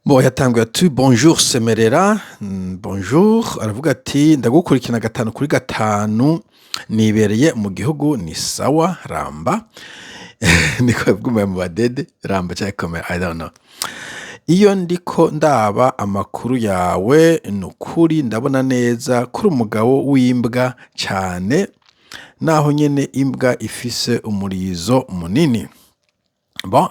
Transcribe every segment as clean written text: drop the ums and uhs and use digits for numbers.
Bon yatanguye ati bonjour Semerera bonjour aravuga ati ndagukurikirana gatanu kuri gatanu nibereye mu gihugu ni sawa ramba niko bwumaye mu badede ramba cyakome I don't know iyo ndiko ndaba amakuru yawe nukuri ndabona neza kuri umugabo w'imbwa cyane naho nyene imbwa ifise umurizo munini. Bon,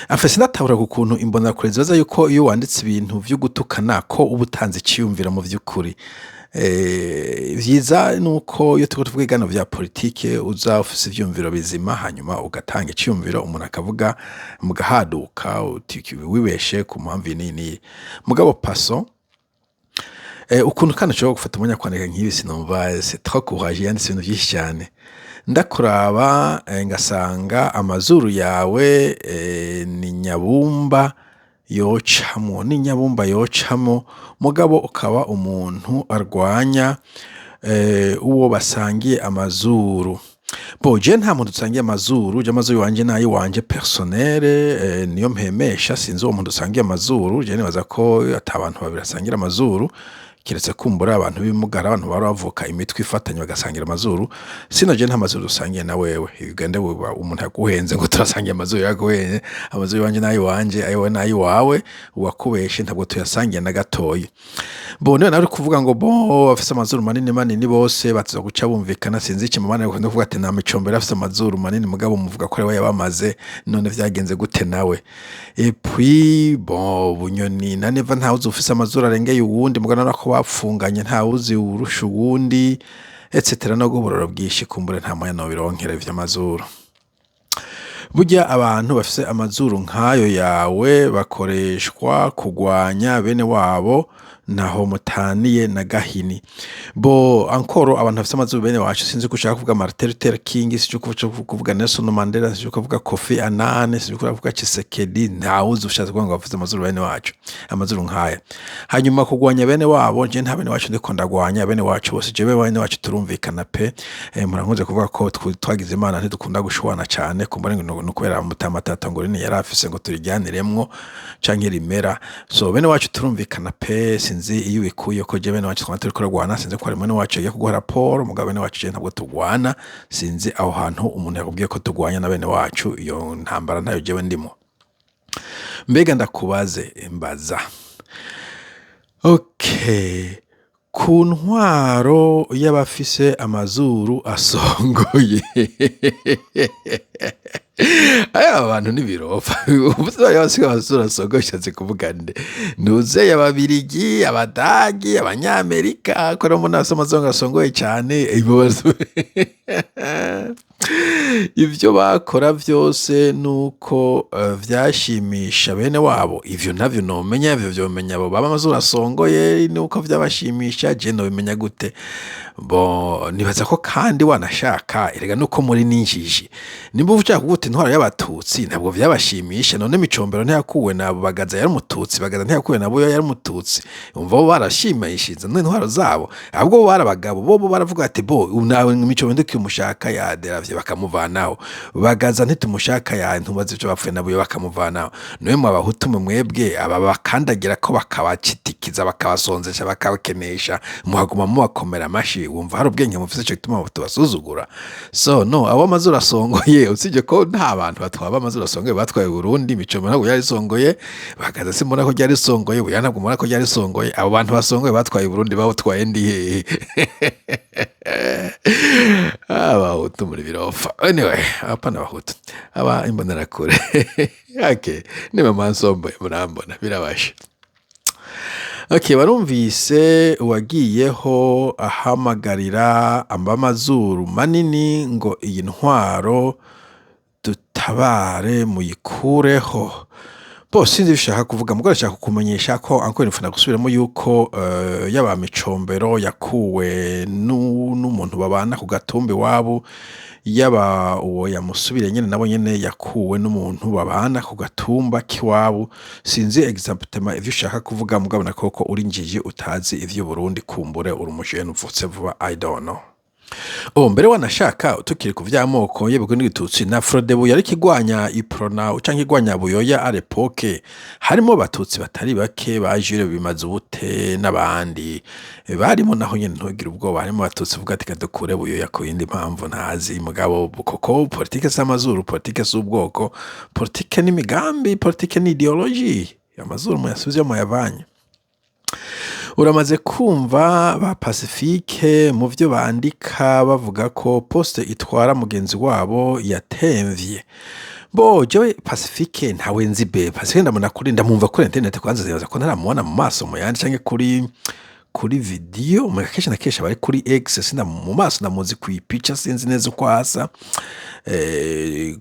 afese ndatabura ku kuntu imbona kure zibaza yuko iyo wanditse ibintu vyo gutukana ko ubutanze ciyumvira mu vy'ukuri. Vyiza nuko iyo turiko tuvuga igano vya politike uza ufise ivyumviro bizima hanyuma ugatanga iciyumviro umuntu akavuga mugahaduka wibeshe ku mpamvu nini. Mugabo paso ukuntu kandi ushobora gufata umwanya kwandika nk'ibi sinumva c'est trop courageux yanditse ibintu vyinshi cyane. Ndakuraba ngasanga amazuru yawe ni nyabumba yocamo mugabo ukaba umuntu arwanya uwo basangiye amazuru. Bo je nta muntu dusangiye amazuru, je amazuru wanje nayi wanje personnel niyo mpemesha sinzi uwo muntu dusangiye amazuru, je nibaza ko atabantu babiri asangira amazuru kiretse kumbura abantu b'imugara abantu baravuka imitwe ifatanye bagasangira amazuru sino je nta mazuru dusangiye na wewe igende umuntu yaguhenze ngo turasangiye amazuru yaguhenze amazuru wanje nayi wanje ayo nayi wawe wakubeshe ntabwo tuyasangiye na gatoyi. Bo niyo nari kuvuga ngo bo afise amazuru manini bose batiza guca bumvikana sinzi iki mumana yo kuvuga ati nta micombero afise amazuru manini mugabo muvuga ko rewe yabamaze none vyagenze gute nawe. Et puis bon bunyoni na neva nta uzufise amazuru arengeye uwundi mugana nako bapfunganye nta uzi urusha uwundi etc no gubororo bwishi kumbure nta moya no bironkere vy'amazuru. Burya abantu bafise amazuru nkayo yawe bakoreshwa kugwanya bene wabo naho mutaniye na gahini. Bo ankoro abantu bafise amazuru bene wacu sinzi kushaka kuvuga Martin Luther King sinzi kuvuga Nelson Mandela sinzi kuvuga Kofi Annan sinzi kuvuga Tshisekedi ntawuzi ushatse kuvuga ngo bafise amazuru bene wacu amazuru nkaya. Hanyuma kugwanya bene wabo je nta bene wacu ndiko ndagwanya bene wacu bose je bene wacu turumvikana pe murankunze kuvuga ko twagize imana ntidukunda gushwana cyane kumbare no kubera mutamatata ngo ni yarafise ngo turijyaniremwo canke rimera so bene wacu turumvikana pe sinzi iyo bikuye ko je bene wacu twantari kuragwana sinzi ko ari bene wacu yagiye kuguha raporo mugabo bene wacu je ntabwo tugwana sinzi aho hantu umuntu yakubwiye ko tugwanya na bene wacu iyo ntambara ntayo jewe ndimo. Mbega ndakubaze mbaza okay ku ntwaro y'abafise amazuru asongoye aya abantu nibirofa ubuzima y'abasiga amazuru asongoye cyatse kuvuga nde nuze y'ababirigi abadagi abanyamerika ko no nasa amazuru asongoye cyane ibibazo ivyo bakora vyose nuko vyashimisha bene wabo ivyo navyo nomenya ivyo vyomenya abo baba amazuru asongoye nuko vyabashimisha je no bimenya gute. Bo nibaza ko kandi wanashaka erega nuko muri ninjiji nimba uvuga gute ntwara y'abatutsi ntabwo vyabashimisha none micombero ntiyakuwe nabo bagaza yari mututsi bagaza ntiyakuwe nabo yari mututsi umva bo barashimishiza none ntwaro zabo ahubwo barabagabo bo baravuga ati bo nawe micombero ndikumushaka yaderavye bakamuvanaho bagaza ntitumushaka ya ntubaze ivyo bapfuye nabo bakamuvanaho noye mu abahutu mwebwe aba bakandagira ko bakabacitikiza bakabasonzesha bakabakenesha muhaguma mu bakomera amashi wumva hari ubwenge mufise cyo gituma tubasuzugura so no abo amazuru asongoye usije ko nta bantu batwaba amazuru asongoye batwaye Burundi micombero ntabwo yari songoye bagaza simura ko yari songoye buya ntabwo mura ko yari songoye abo bantu basongoye batwaye Burundi bawutwaye ndi abahutu muri birofa anyway apana abahutu aba imbonera kure okay niba mansombo murambona birabasha. Okay barumvise wagiyeho ahamagarira amazuru manini ngo iyi ntwaro dutabare muyikureho. Bo sinzi bishaka kuvuga mugore ashaka kumenyesha ko ankora nfuna gusubiramo yuko yaba micombero yakuwe n'umuntu babana ku gatumbi wabo yaba uwo yamusubire nyene nabo nyene yakuwe n'umuntu babana ku gatumba kiwabo sinzi exactement ivyo ushaka kuvuga mugabo nakoko uri njiji utazi ivyo Burundi kumbure uri umujene uvutse vuba I don't know. mbere wanashaka tukiri ku vy'amoko y'Abahutu n'Abatutsi na Frodebu yariko igwanya Iprona canke igwanya Buyoya à l'époque harimo Abatutsi batari bake ba Jules Bimazubute n'abandi barimo naho nyene ntugire ubwoba harimo Abatutsi vuga ati kadukure Buyoya ku yindi mpamvu ntazi mugabo koko politike s'amazuru politike s'ubwoko politike n'imigambi politike n'ideologie amazuru muyasubize muyavanye uramaze kumva ba Pacifique mu vyo bandika bavuga ko poste itwara mugenzi wabo yatemvye jewe Pacifique ntawe nzi be Pacifique ndamuna kuri ndamumva kuri internet kwanza zibaza ko ntaramubona mu maso mu yandi canke kuri video mu kenshi na kenshi bari kuri X sinda mu maso ndamuzi kwipica sinzi neza uko asa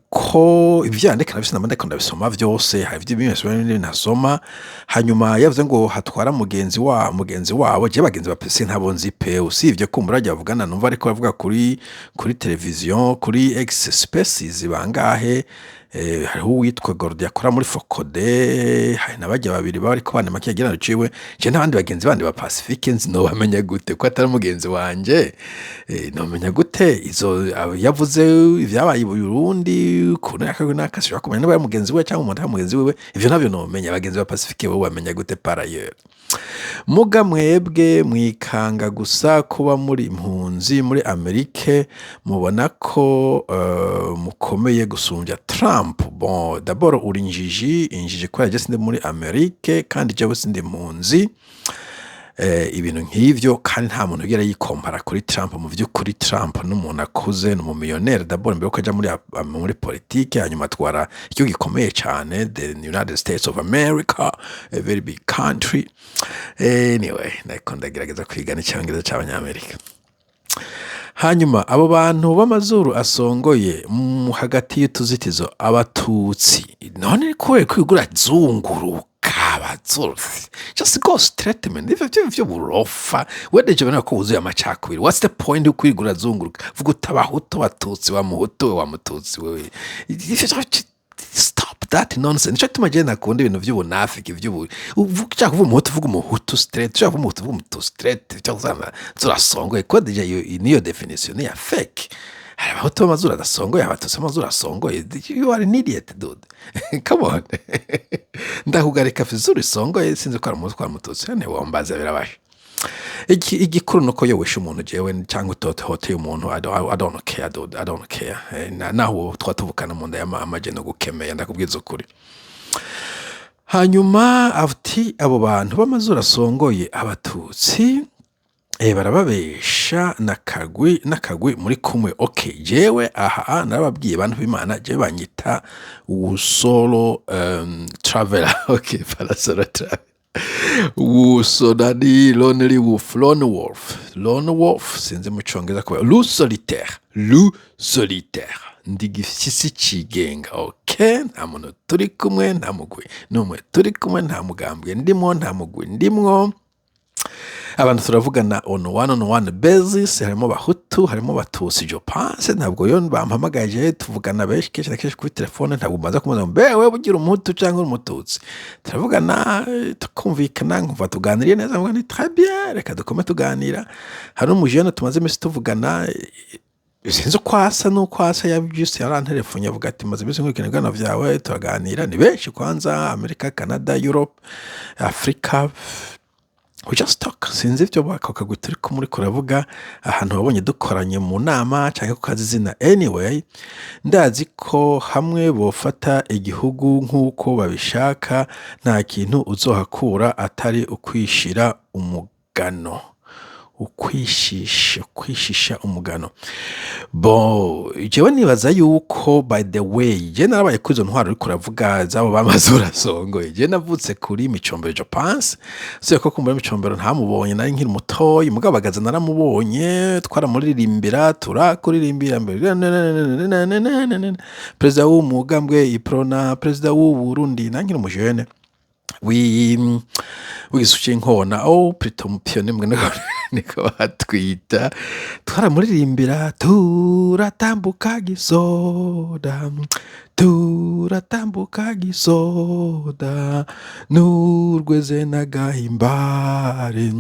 ko ivyandika nabise ndamandika ndabisoma vyose hari ivyo bimwe nasoma hanyuma yavuze ngo hatwara mugenzi wabo je bagenzi ba PC ntabo nzi pe usivye ko murajya bavugana numva ariko bavuga kuri television kuri X Spaces bangahe hariho uwitwa Gordy akora muri Focode hari nabajya babiri bariko banema kigirano ciwe je n'abandi bagenzi bandi ba Pacifique nzi no bamenya gute ko atari mugenzi wanje no menya gute izo yavuze ivyabaye i Burundi kuna nakashobora kumenya n'aba mugenzi we cyangwa umuntu mugenzi wewe ivyo navyo no menya bagenzi ba Pacifique bo bamenya gute par ailleurs muga mwebwe mwikanga gusa kuba muri impunzi muri Amerika mubona ko mukomeye gusumbya Trump d'abord uri injiji ko yaje sinde muri Amerika kandi jewe sinde impunzi ibintu nk'ivyo kandi nta muntu ugera yikompara kuri Trump mu vy'ukuri Trump n'umuntu akuze n'umumillionaire d'abord mbere ko aja muri politique hanyuma atwara icyo gikomeye cyane the United States of America a very big country anyway nako ndagerageza kwigana icyongereza cy'abanyamerika hanyuma abo bantu b'amazuru asongoye hagati y'utuzitizo Abatutsi none ko kwigura zunguruka abazuru just go straight man ivyo burofa wedeje bana ko uzuye amacakubiri what's the point ukwigura zunguruka vuga utabahuto Batutsi wa muhuto wa mututsi wewe stop that nonsense nico tumaje nakunda ibintu vy'ubunafiki uvuga kuvuga umuhutu vuga umuhutu straight uvuga umuhutu vuga umuhutu straight cyangwa zurasongoye ko deje niyo definition ya fake hari abahutu b'amazuru adasongoye Abatutsi b'amazuru asongoye you are an idiot dude come on ndakugarika fizuru isongoye sinzi ko ari umuhutu kwa mututsi ne wambaza birabasha igikuru nuko yowesha umuntu jewe cyangwa utote umuntu I don't care dude I don't care naho twatuvukana mu nda y'amaje no gukemeye ndakubwiza ukuri hanyuma afti abo bantu b'amazuru asongoye Abatutsi barababesha nakagwi muri kumwe okay jewe aha narababwiye abantu b'Imana je banyita solo traveler okay para solo traveler Sonani lonely wolf lone wolf sinzi mu cyongereza ko loup solitaire ndigifisi cigenga okay nta muntu turi kumwe nta mugwi numwe turi kumwe nta mugambwe ndimo nta mugwi ndimwo abantu turavugana on one basis harimo Bahutu harimo Batutsi je pense ntabwo yo bampamagaje tuvugana benshi kenshi kuri telefone ntabwo mbaza kumuza wewe bugira umuhutu cyangwa umututsi turavugana tukumvikana nkumva tuganiriye neza ngo ni très bien reka dukome tuganira hari umujene tumaze imisi tuvugana sinzi kwasa n'ukwasa yabyuse yarantelefone avuga ati maze imisi nk'ikigana vyawe tuganira ni benshi kwanza Amerika Canada Europe Africa we just talk sinzi ivyo bakakagwe turi ko muri kuravuga ahantu wabonye dukoranye mu nama cyangwa kukazi zina anyway ndazi ko hamwe bofata igihugu nk'uko babishaka nta kintu uzohakura atari ukwishira umugano ukwishisha umugano jewe nibaza yuko by the way je narabaye kuzo ntwaro uri kuravuga zabo b'amazuru asongoye je navutse kuri Micombero je pense so ko kumbura Micombero ntamubonye nari nkiri mutoyi mugabagaza naramubonye twaramuririmbira turakuririmbira mbere president w'umugambwe Iprona president w'u Burundi nankiri umujene wisuciye inkona plutôt pionnier niko batwita twaramuririmbira turatambuka gisoda turatambuka gisoda n'urweze n'agahimbare.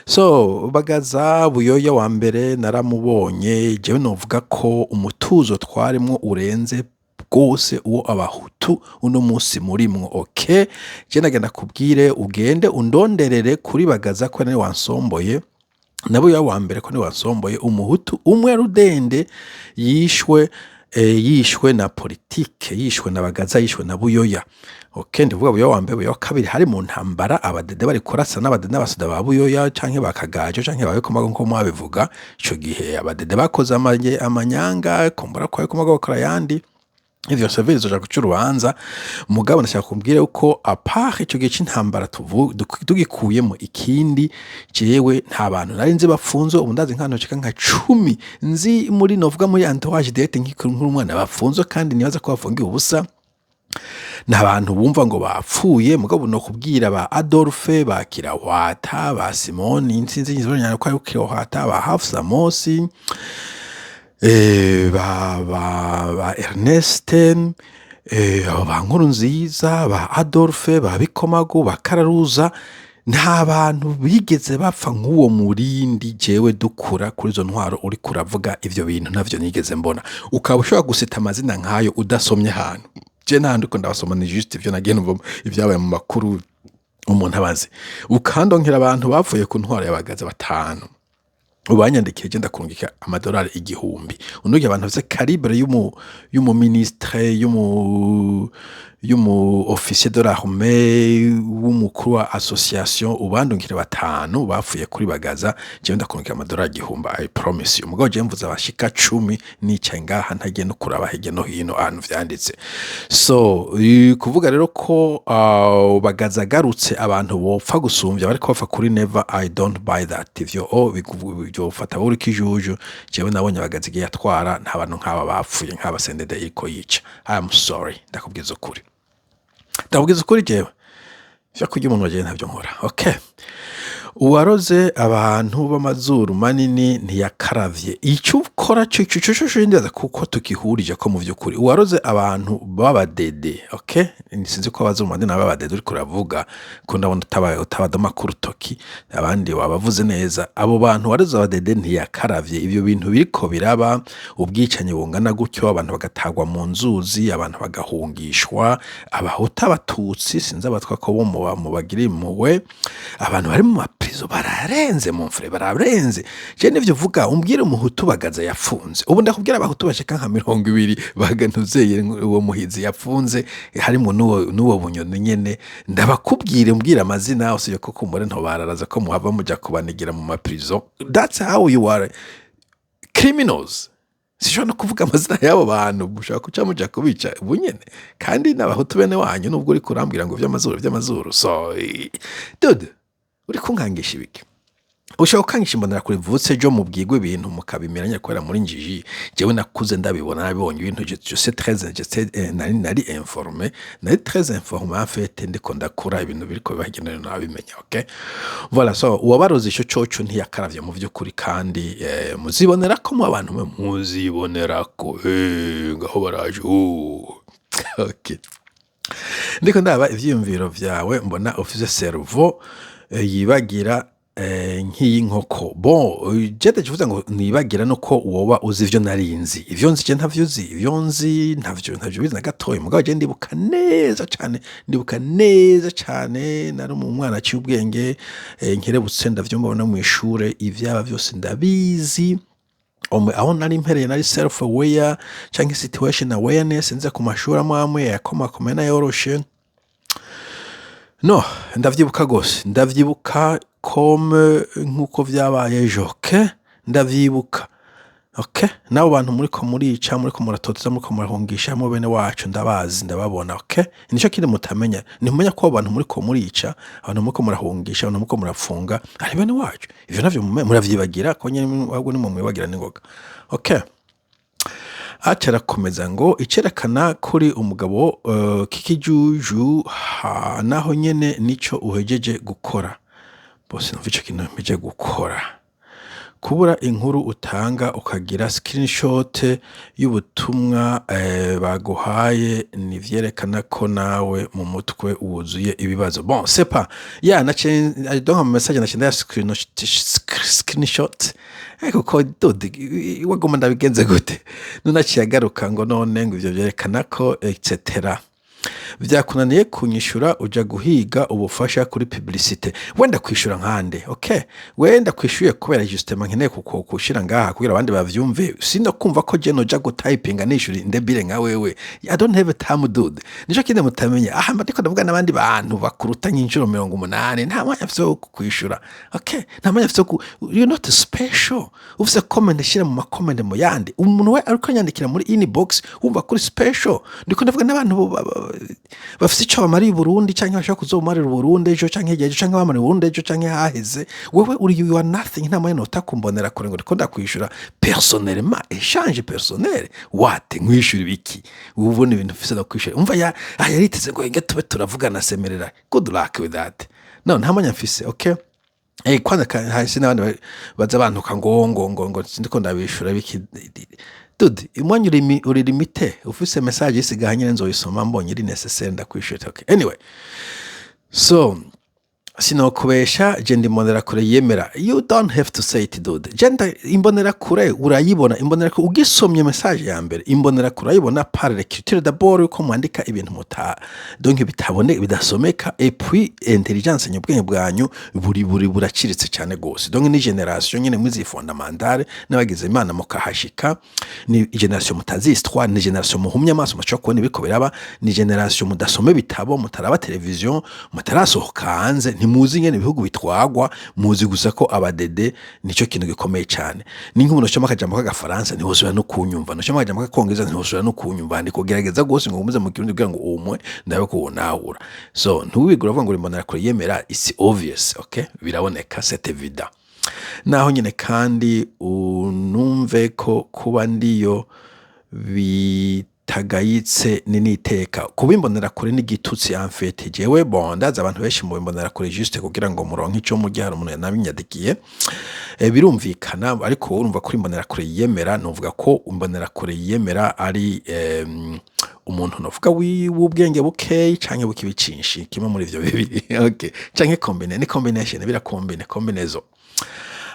So Bagaza Buyoya wa mbere naramubonye, jewe novuga ko umutuzo twarimwo urenze bwose uwo abahutu uno munsi murimwo. Okay, je nagenda kubwire ugende undonderere kuri Bagaza ko nari wansomboye na Buyoya wa mbere ko ni wansomboye, umuhutu umwe rudende yishwe yishwe na politike, yishwe na Bagaza, yishwe na Buyoya. Okay, ndivuga Buyoya wa mbere, Buyoya wa kabiri hari mu ntambara abadede bari kurasa n'abadede n'abasida ba Buyoya canke bakagajo canke babikomaga nko mwabivuga. Ico gihe abadede bakoze amanyanga kumbura ko yakomaga bakora yandi ivyo saveri zoja guca urubanza. Mugabo ndashaka kumbwira uko apart ico gihe c'intambara tugikuyemo ikindi, jewe nta bantu nari nzi bafunzwe, ubu ndazi nk'abantu bashika nka 10 nzi muri novuga muri entourage direct nk'umwana bafunzwe, kandi nibaza ko bafungiwe ubusa. N'abantu bumva ngo bapfuye, mugabo no kubwira ba Adolphe, ba Kirawata, ba Simoni nsinzi nyizobanya ko ari Kirawata, ba Hafsa Mosi, ba Ernest, ba Nkurunziza, ba Adolphe, ba Bikomagu, ba Kararuza, nta bantu bigeze bapfa nk'uwo murindi jewe dukura kuri izo ntwaro uri kuravuga ivyo bintu ntavyo nigeze mbona. Ukaba ushobora gusita amazina nkayo udasomye ahantu. Je nandi ko ndabasoma ni juste ivyo nagiye numva ivyabaye mu makuru umuntu abazi. Ukandonkera abantu bapfuye ku ntwaro y'Abagaza 5. Ubanyandikiye je ndakurungika amadolari 1000. Unuye abantu bafite calibre y'umu ministre, y'umu officier de l'armée, w'umukuru wa association, ubandungire 5 bapfuye kuri Bagaza, je ndakurungika amadolari 1000. I promise you. Mugabo je mvuza bashika 10 nicaye ngaha ntagiye no kuraba hege no hino ahantu vyanditse. So kuvuga rero ko Bagaza garutse abantu bopfa gusumvya bariko bapfa kuri never, I don't buy that. Ivyo byofata buri kijuju, jewe nabonye Bagaza igiye yatwara nta bantu nk'aba bapfuye nk'aba sendede iriko yica. I am sorry, ndakubwiza ukuri. Ndakubwiza ukuri jewe. Vya kurya umuntu waje ntavyo nkora. Okay. Uwaroze abantu b'amazuru manini ntiyakaravye. Ico ukora cyo ndaza kuko tukihurije ko mu vyukuri. Uwaroze abantu babadede, okay? Sinzi ko abazuru manini babadede uri kuravuga ko ndabona utabadoma ku rutoki, abandi wabavuze neza. Abo bantu waroze abadede ntiyakaravye. Ivyo bintu biriko biraba, ubwicanye bungana gutyo, abantu bagatagwa mu nzuzi, abantu bagahungishwa, abahuta abatutsi sinzi abatwa ko bo mu bagiri muwe, abantu bari mu prizo bararenze mu mfure, bararenze. Je nivyo vuga umbwire umuhutu Bagaza yafunze. Ubu ndakubwira abahutu bashika nka 20 bagantuzeye uwo muhizi yafunze, harimo n'uwo bunyoni nyene. Ndabakubwire umbwire amazina yose ko kumure nto bararaza ko muhava muja kubanigira mu maprizo. That's how you are criminals. Sishobora no kuvuga amazina y'abo bantu, mushaka kuca muja kubica bunyene, kandi n'abahutu bene wanyu nubwo uri kurambwira ngo vy'amazuru. So dude, uri kunkangisha ibiki? Ushaka ukangisha imbonera kuri vutse jo mubwigwe ibintu mukabimeranya kwera muri njiji. Jewe nakuze ndabibona, nabibonye ibintu je sais très nari informé, nari très informé en fait, ndiko ndakura ibintu biriko bibagenera nabimenya. Okay, voilà. So uwabaroze ico coco ntiyakaravye mu vy'ukuri, kandi muzibonera ko mu abantu muzibonera ko ngaho baraje. Okay, ndiko ndaba ivyiyumviro vyawe, mbona office cerveau yibagira nk'iyi nkoko. Bon, jete kivuze ngo nibagira no ko woba uzi ivyo narinzi. Ivyo nzi je ntavyo uzi, ivyo nzi ntavyo bizi na gatoyi. Mugabo je ndibuka neza cyane nari mu mwana aciye ubwenge, nkerebutse ndavyo mbona mu ishure, ivyaba vyose ndabizi. Aho nari mpereye nari self aware canke situation awareness, nze ku mashuri amwe yakomakome na yoroshe. No, ndavyibuka gose, ndavyibuka comme nkuko vyabaye ejo. Okay, ndavyibuka. Okay, nabo bantu muriko murica, muriko muratoteza, muriko murahungisha mu bene wacu ndabazi, ndababona. Okay, nico kiri mutamenya, nimenya ko abantu muriko murica, abantu muriko murahungisha, abantu muriko murafunga ari bene wacu. Ivyo navyo muravyibagira ko nyene ahubwo ni mu mwibagira ningoga. Okay, Acharakomeza ngo icerekana kuri umugabo kikijuju naho nyene nico uhejeje gukora. bose numva ico kintu mpije gukora. Kubura inkuru utanga ukagira screenshot y'ubutumwa baguhaye ni vyerekana ko nawe mu mutwe wuzuye ibibazo. Bon, c'est pas. Ya nace I don't have a message nace nda screenshot. Kuko dude wagoma ndabigenze gute? Nunaciye agaruka ngo none ngo ivyo vyerekana ko etc. Vyakunaniye kunyishura uja guhiga ubufasha kuri publicité. Wenda kwishura nkande, okay? Wenda kwishuye kubera justement nkeneye kushira ngaha kugira abandi bavyumve. Sino kumva ko je noja gutypinga nishuri ndebire nka wewe. I don't have time dude. Nico kinde mutamenya. Aha ndiko ndavuga n'abandi bantu bakuruta nk'inshuro 80 nta mwanya vyo kwishura. Okay? Nta mwanya vyo you're not special. Ufise comment shira mu comment mu yandi. Umuntu we ariko nyandikira muri inbox wumva kuri special. Ndiko ndavuga n'abantu bafise ico bamari Burundi canke bashaka kuzomarira Burundi ejo canke ejo canke bamari Burundi ejo canke haheze wewe uri you are nothing nta mwanya utakumbonera kure ngo ndiko ndakwishura personnellement échange personnel what nkwishura ibiki ubone ibintu ufise ndakwishura umva yariteze ngo nge tube turavugana semerera good luck with that no nta mwanya mfise okay kwanza hasi n'abandi baza bantuka ngo ndiko ndabishura biki dude imwanya uri limite ufise message isigahanye nzoyisoma mbonye iri necessaire ndakwishura okay anyway so sinokubesha je ndimbonera kure yemera you don't have to say it dude je imbonera kure urayibona imbonera kure ugisomye message ya mbere imbonera kure urayibona par l'écriture d'abord uko mwandika ibintu muta donc bitabone bidasomeka et puis intelligence nyubwenge bwanyu buri buraciritse cyane gose donc ni generation nyene mwizi fondamentale n'abagize imana mukahashika ni generation mutazi histoire ni generation muhumya amaso macho kubona ibiko biraba ni generation mudasome bitabo mutaraba television mutarasohoka hanze ntimuzi ngene ibihugu bitwagwa muzi gusa ko abadede nico kintu gikomeye cyane ni nk'umuntu cyo makajambo k'agafaransa ntihosura no kunyumva no cyo makajambo k'akongereza ntihosura no kunyumva ndiko gerageza gose ngo umuze mu kirundi kugira ngo umwe ndabe ko wonahura so ntuwigura vuga ngo rimbonera kure yemera is obvious okay biraboneka c'est évident naho nyine kandi unumve ko kuba ndiyo tagayitse niniteka kubimbonera kure n'igitutsi en fait jewe bon ndaza abantu benshi mu bimbonera kure juste kugira ngo muronke ico mu gihe hari umuntu nabinyadikiye birumvikana ariko urumva kuri imbonera kure yemera novuga ko imbonera kure yemera ari umuntu novuga w'ubwenge bukeye canke bukibicinshi kimwe muri ivyo bibiri okay canke combination combinaison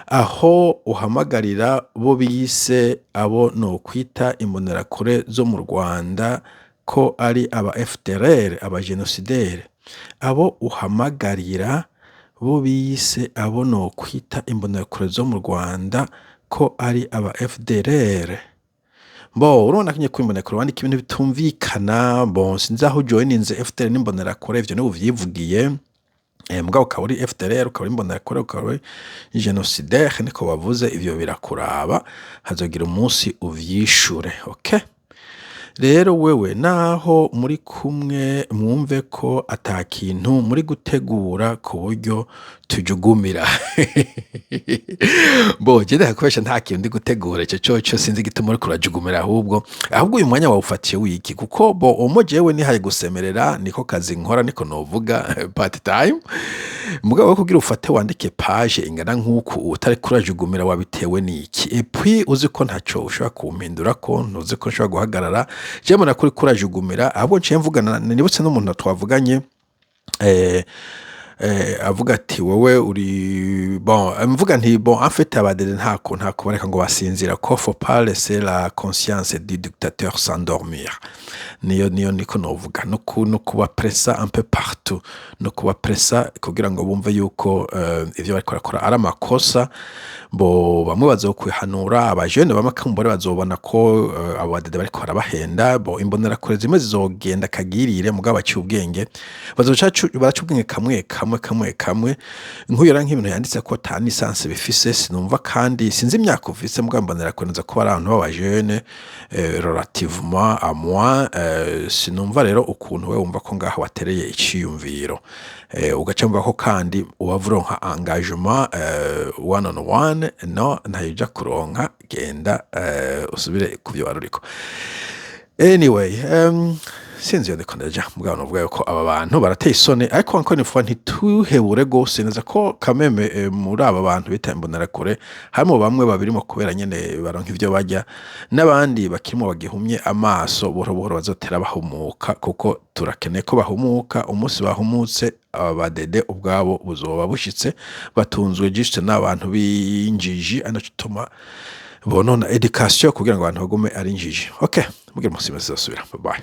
aho uhamagarira bo bise abo no kwita imbonera kure zo mu Rwanda ko ari aba FDLR aba genocidaire abo uhamagarira bo bise abo no kwita imbonera kure zo mu Rwanda ko ari aba FDLR bo urona kinye kwimbonera kure wandika ibintu bitumvikana bon sinzi aho joininze FDLR n'imbonera kure ivyo no uvyivugiye mugabo kaburi FDLR ukaba imbonera kure ukaba genocidaire niko bavuze ivyo birakuraba hazogira umunsi uvyishure okay rero wewe naho muri kumwe mwumve ko atakintu muri gutegura ku buryo tujugumira bo je ndakwesha nta kintu ndi gutegura cyo sinzi gituma muri kurajugumira ahubwo uyu mwanya wawufatiye wiki kuko bo omojewe ni haye gusemerera niko kazi nkora niko novuga part time mugabo kugira ufate wandike page ingana nkuko utari kurajugumira wabitewe niki et puis uzi ko ntaco ushaka kumpindura ko ntuzi ko ushaka guhagarara je mona kuri kurajugumira abo nce mvugana nibutse n'umuntu twavuganye avuga ati wowe uri bon mvuga nti bon en fait abadede ntako bareka ngo basinzira ko faut pas laisser la conscience du dictateur s'endormir niyo niko novuga no kuba pressa un peu partout no kuba pressa kugira ngo bumve yuko ivyo bariko bakora ari amakosa bo bamwe bazokwihanura abajene bamakamumbore bazobona ko abadede bariko barabahenda bo imbonera kure zimwe zizogenda kagirire mugabo cyubwenge baracubwenge kamwe nkuyera nk'ibintu yanditse ko ta license bifise sinumva kandi sinzi imyaka ufise mugabo mbonera kure ko ari abantu b'abajene relativement à moi sinumva rero ukuntu we wumva ko ngaho watereye iciyumviro ugaca mva ko kandi ubavuronka engagement one on one no ntayija kuronka genda usubire kuvyo waruriko anyway sinzi iyo ndiko ndaja mugabo novuga yuko aba bantu barateye isoni ariko encore une fois ntituhebure gose neza ko kameme muri aba bantu bita imbonerakure harimo bamwe babirimo kubera nyene baronka ivyo barya n'abandi bakirimo bagihumye amaso buhoro buhoro bazotera bahumuka kuko turakeneye ko bahumuka umunsi bahumutse aba badede ubwabo buzoba bushitse batunzwe juste n'abantu b'injiji anacituma bonona education kugira ngo abantu bagume ari injiji. Okay, mugire musi muzosubira. Bye bye.